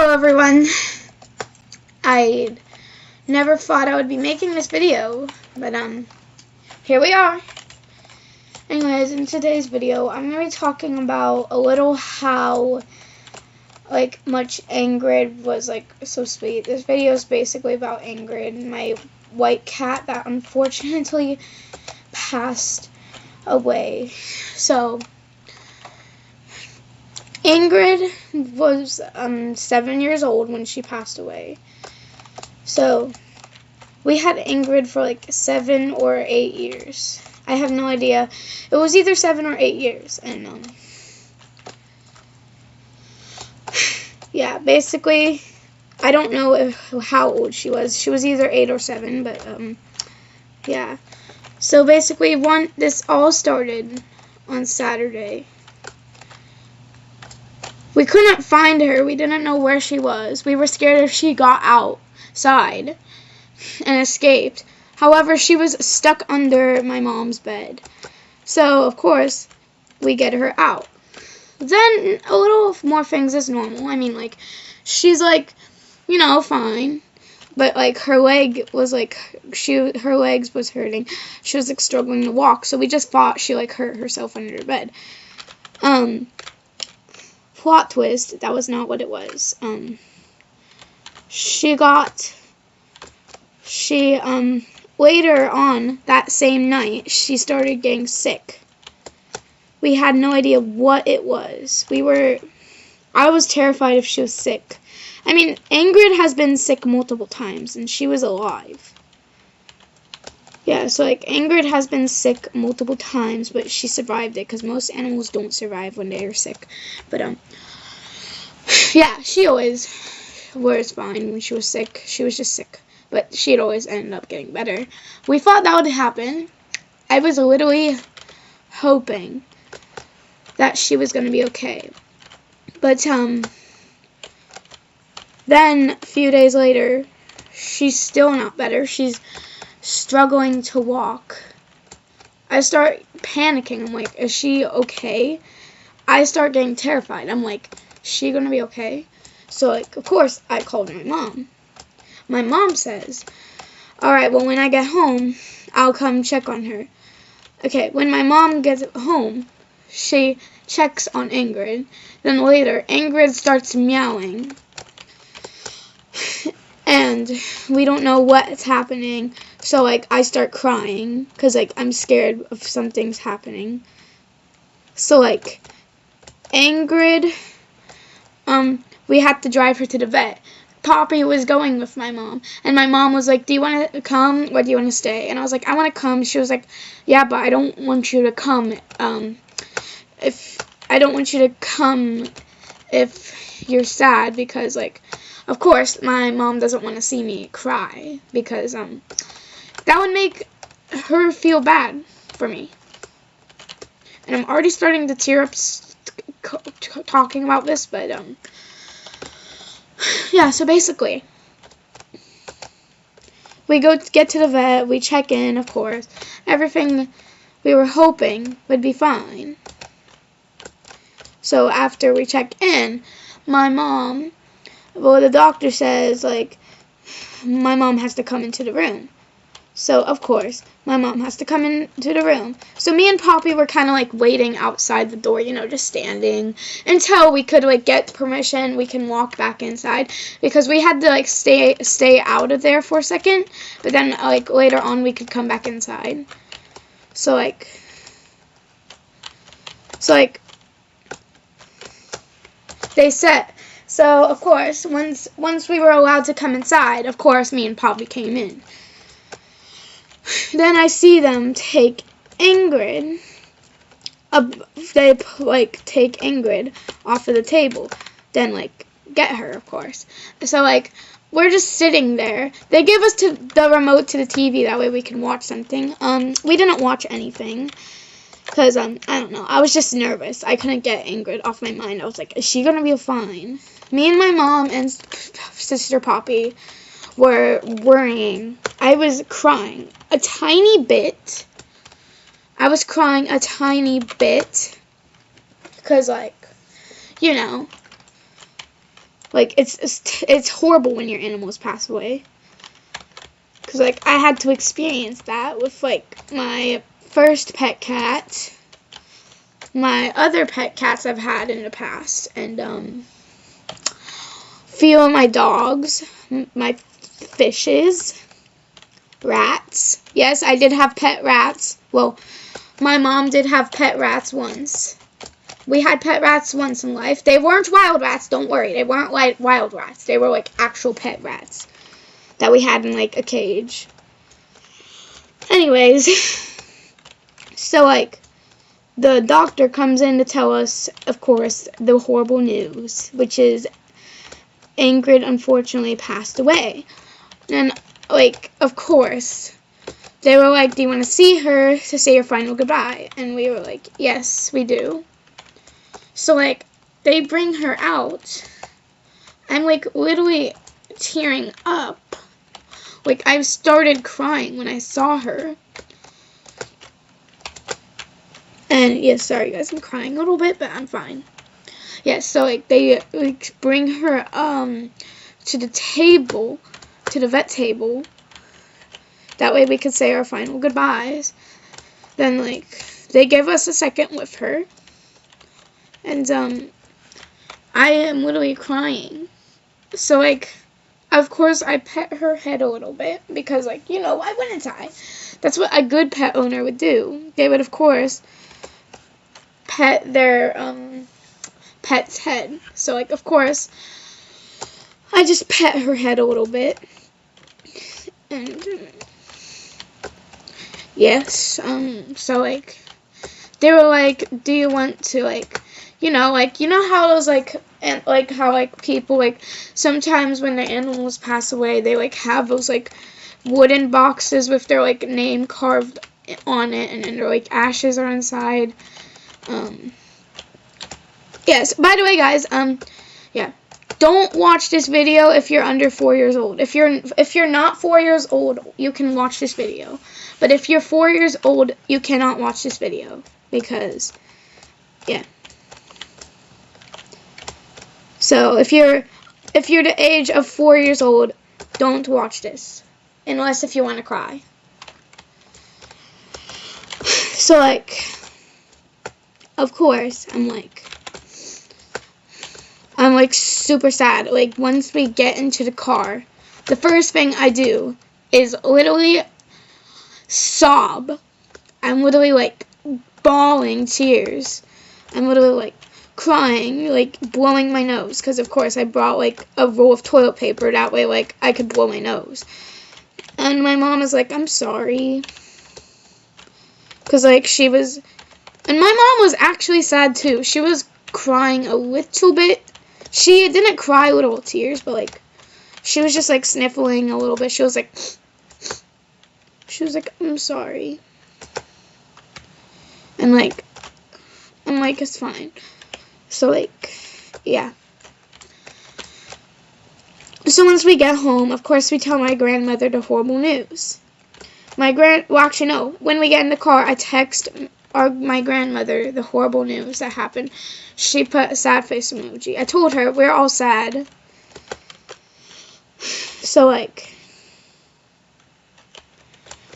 Hello everyone. I never thought I would be making this video, but here we are. Anyways, in today's video, I'm going to be talking about a little how much Ingrid was so sweet. This video is basically about Ingrid, my white cat that unfortunately passed away. So Ingrid was 7 years old when she passed away. So we had Ingrid for 7 or 8 years. I have no idea. It was either 7 or 8 years. And yeah, basically I don't know how old she was. She was either 8 or 7, but yeah. So basically this all started on Saturday. We couldn't find her. We didn't know where she was. We were scared if she got outside and escaped. However, she was stuck under my mom's bed. So, of course, we get her out. Then, a little more things as normal. I mean, she's, fine. But, her leg was, her legs was hurting. She was, struggling to walk. So, we just thought she, hurt herself under the bed. Plot twist, that was not what it was. Later on that same night, she started getting sick. We had no idea what it was. I was terrified if she was sick. I mean, Ingrid has been sick multiple times, and she was alive. Yeah, so, Ingrid has been sick multiple times, but she survived it, because most animals don't survive when they are sick. But, yeah, she always was fine when she was sick. She was just sick. But she'd always ended up getting better. We thought that would happen. I was literally hoping that she was going to be okay. But, then, a few days later, she's still not better. She's struggling to walk. I start panicking. I'm like, is she okay? I start getting terrified. I'm like, is she gonna be okay? So, of course, I called my mom. My mom says, alright, well, when I get home, I'll come check on her. Okay, when my mom gets home, she checks on Ingrid. Then later, Ingrid starts meowing. And we don't know what's happening. So, I start crying. Because, I'm scared of something's happening. So, Ingrid, we had to drive her to the vet. Poppy was going with my mom. And my mom was like, do you want to come or do you want to stay? And I was like, I want to come. She was like, yeah, but I don't want you to come. I don't want you to come if you're sad. Because, of course, my mom doesn't want to see me cry. Because, that would make her feel bad for me. And I'm already starting to tear up talking about this, but, yeah, so basically, we get to the vet, we check in, of course. Everything we were hoping would be fine. So after we check in, the doctor says, my mom has to come into the room. So, of course, my mom has to come into the room. So me and Poppy were kind of, waiting outside the door, just standing until we could, get permission. We can walk back inside because we had to, stay out of there for a second. But then, later on, we could come back inside. So, they said... So, of course, once we were allowed to come inside, of course, me and Poppy came in. Then I see them take Ingrid. They take Ingrid off of the table. Then get her, of course. So we're just sitting there. They give us the remote to the TV. That way we can watch something. We didn't watch anything because I don't know. I was just nervous. I couldn't get Ingrid off my mind. I was like, is she gonna be fine? Me and my mom and sister Poppy were worrying. I was crying a tiny bit. Because, Like, it's horrible when your animals pass away. Because, like, I had to experience that with, like, my first pet cat, my other pet cats I've had in the past, and, few of my dogs, my fishes, rats. Yes, I did have pet rats. Well, my mom did have pet rats once. We had pet rats once in life. They weren't wild rats, don't worry. They weren't like wild rats. They were like actual pet rats that we had in like a cage. Anyways, so like the doctor comes in to tell us, of course, the horrible news, which is Ingrid unfortunately passed away. And like, of course, they were like, do you want to see her to say your final goodbye? And we were like, yes, we do. So, like, they bring her out. I'm, like, literally tearing up. Like, I started crying when I saw her. And, yeah, sorry, guys, I'm crying a little bit, but I'm fine. Yeah, so, like, they, like, bring her, to the table, to the vet table. That way we could say our final goodbyes. Then, like, they give us a second with her. And, I am literally crying. So, like, of course, I pet her head a little bit. Because, like, you know, why wouldn't I? That's what a good pet owner would do. They would, of course, pet their, pet's head. So, like, of course, I just pet her head a little bit. And, yes, so, like, they were like, do you want to, like, you know how those, like, and, like, how, like, people, like, sometimes when their animals pass away, they, like, have those, like, wooden boxes with their, like, name carved on it, and then their, like, ashes are inside. Yes, by the way, guys, yeah, don't watch this video if you're under 4 years old. If you're not 4 years old, you can watch this video. But if you're 4 years old, you cannot watch this video. Because, yeah. So, if you're the age of 4 years old, don't watch this. Unless if you want to cry. So, like, of course, I'm like super sad. Like, once we get into the car, the first thing I do is literally sob. I'm literally, like, bawling tears. I'm literally, like, crying, like, blowing my nose. Because, of course, I brought, like, a roll of toilet paper. That way, like, I could blow my nose. And my mom is like, I'm sorry. Because, like, she was... And my mom was actually sad, too. She was crying a little bit. She didn't cry little tears, but, like, she was just, like, sniffling a little bit. She was like, I'm sorry. And, like, I'm like, it's fine. So, like, yeah. So once we get home, of course, we tell my grandmother the horrible news. Well, actually, no. When we get in the car, I text my grandmother the horrible news that happened. She put a sad face emoji. I told her we're all sad. So, like,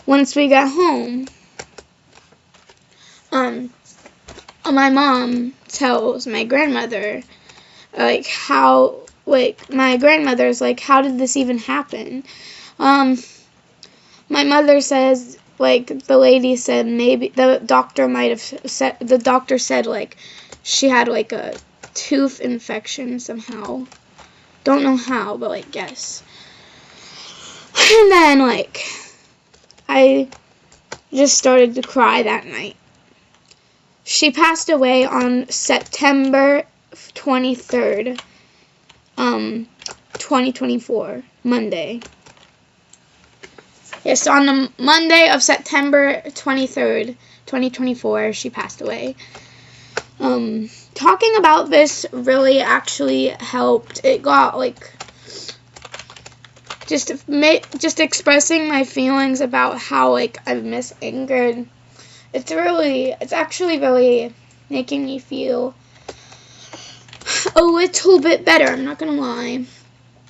once we got home, my mom tells my grandmother, like, how, like, my grandmother's like, how did this even happen? My mother says, like, the lady said maybe the doctor might have said, the doctor said, like, she had, like, a tooth infection somehow. Don't know how, but, like, yes. And then, like, I just started to cry that night. She passed away on September 23rd, 2024, Monday. Yes, on the Monday of September 23rd, 2024, she passed away. Talking about this really actually helped. It got, like, just expressing my feelings about how, like, I miss Ingrid. It's actually really making me feel a little bit better, I'm not gonna lie.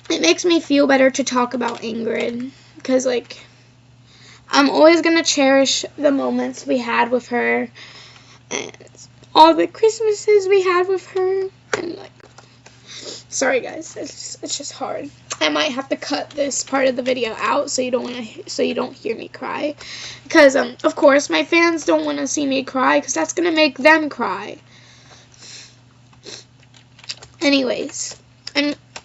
It makes me feel better to talk about Ingrid, because, like, I'm always gonna cherish the moments we had with her, and all the Christmases we had with her, and, like, sorry guys, it's just hard. I might have to cut this part of the video out so you don't hear me cry, because of course my fans don't want to see me cry, because that's gonna make them cry. Anyways,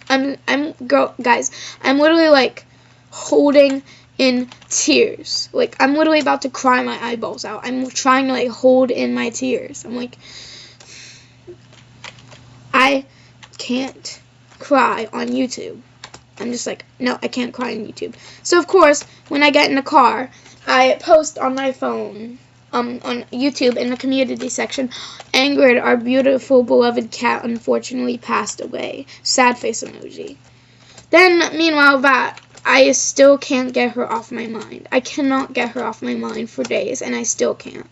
guys, I'm literally, like, holding in tears. Like, I'm literally about to cry my eyeballs out. I'm trying to, like, hold in my tears. I'm like, I can't cry on YouTube. I'm just like, no, I can't cry on YouTube. So, of course, when I get in the car, I post on my phone, on YouTube in the community section, Ingrid, our beautiful, beloved cat, unfortunately passed away. Sad face emoji. Then, meanwhile, I still can't get her off my mind. I cannot get her off my mind for days, and I still can't.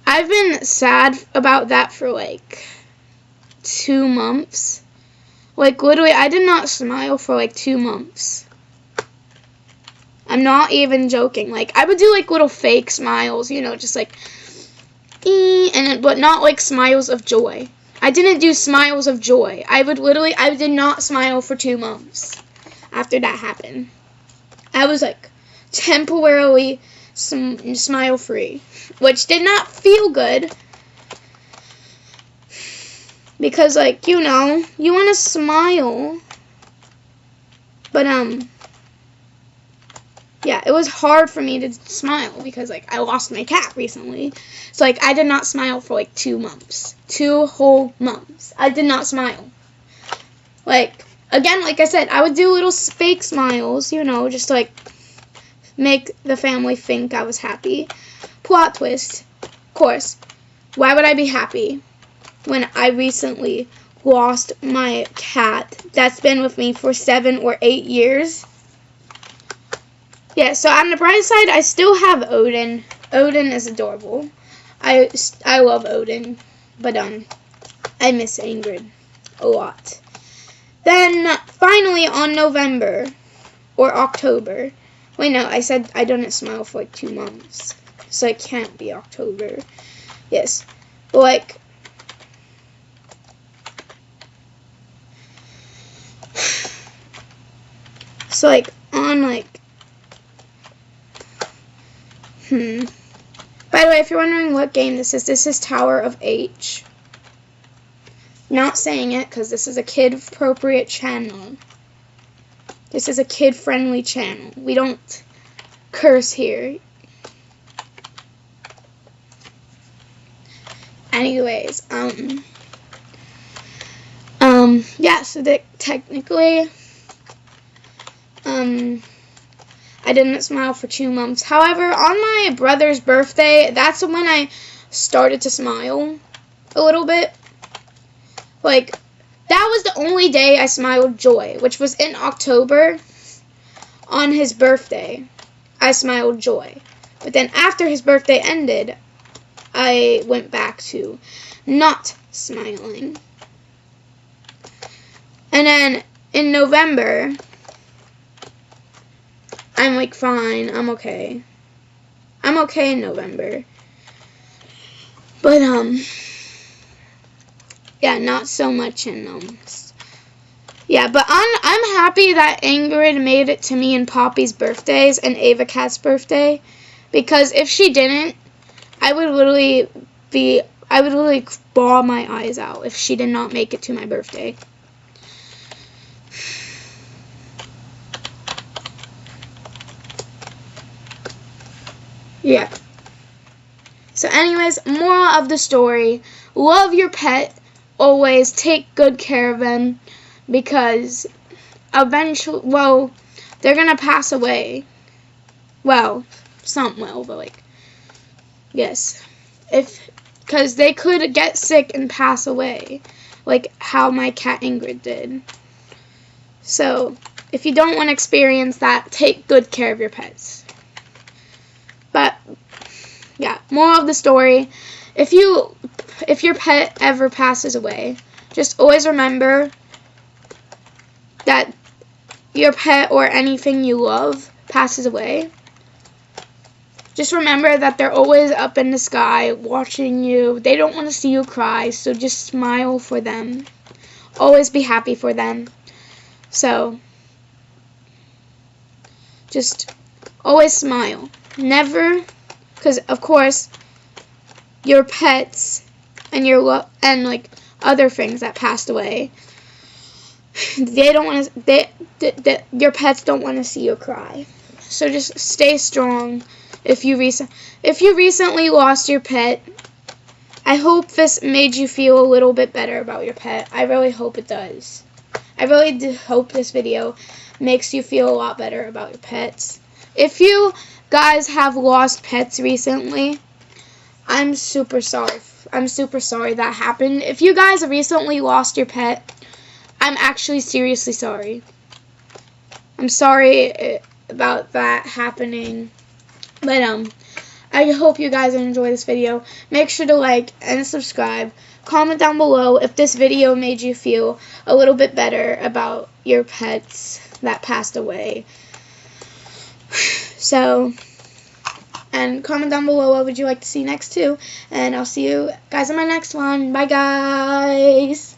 I've been sad about that for, like, 2 months. Like, literally, I did not smile for, like, 2 months. I'm not even joking. Like, I would do, like, little fake smiles, you know, just, like, but not, like, smiles of joy. I didn't do smiles of joy. I did not smile for 2 months after that happened. I was, like, temporarily smile-free, which did not feel good. Because, like, you know, you want to smile. But, yeah, it was hard for me to smile because, like, I lost my cat recently. So, like, I did not smile for, like, 2 months. 2 whole months. I did not smile. Like, again, like I said, I would do little fake smiles, you know, just to, like, make the family think I was happy. Plot twist. Of course. Why would I be happy when I recently lost my cat that's been with me for 7 or 8 years? Yeah, so on the bright side, I still have Odin. Odin is adorable. I love Odin, but I miss Ingrid a lot. Then finally on November or October. Wait, no, I said I didn't smile for like 2 months, so it can't be October. Yes, but like, so like on like, By the way, if you're wondering what game this is Tower of H. Not saying it because this is a kid-appropriate channel. This is a kid-friendly channel. We don't curse here. Anyways, yeah, so technically, I didn't smile for 2 months. However, on my brother's birthday, that's when I started to smile a little bit. Like, that was the only day I smiled joy, which was in October. On his birthday, I smiled joy. But then after his birthday ended, I went back to not smiling. And then in November, I'm like, fine, I'm okay. I'm okay in November. But, yeah, not so much in, yeah, but I'm happy that Ingrid made it to me and Poppy's birthdays and Ava Cat's birthday. Because if she didn't, I would literally bawl my eyes out if she did not make it to my birthday. Yeah. So anyways, moral of the story, love your pet, always take good care of them, because eventually, well, they're gonna pass away. Well, some will, but like, yes. Because they could get sick and pass away, like how my cat Ingrid did. So, if you don't want to experience that, take good care of your pets. But, yeah, moral of the story, if your pet ever passes away, just always remember that your pet or anything you love passes away. Just remember that they're always up in the sky watching you. They don't want to see you cry, so just smile for them. Always be happy for them. So, just always smile. Never, because of course, your pets and like other things that passed away, they don't want to. Your pets don't want to see you cry. So just stay strong. If you recently lost your pet, I hope this made you feel a little bit better about your pet. I really hope it does. I really do hope this video makes you feel a lot better about your pets. If you guys have lost pets recently, I'm super sorry. I'm super sorry that happened. If you guys recently lost your pet, I'm actually seriously sorry. I'm sorry about that happening. But I hope you guys enjoy this video. Make sure to like and subscribe. Comment down below if this video made you feel a little bit better about your pets that passed away. So, and comment down below what would you like to see next too. And I'll see you guys in my next one. Bye guys.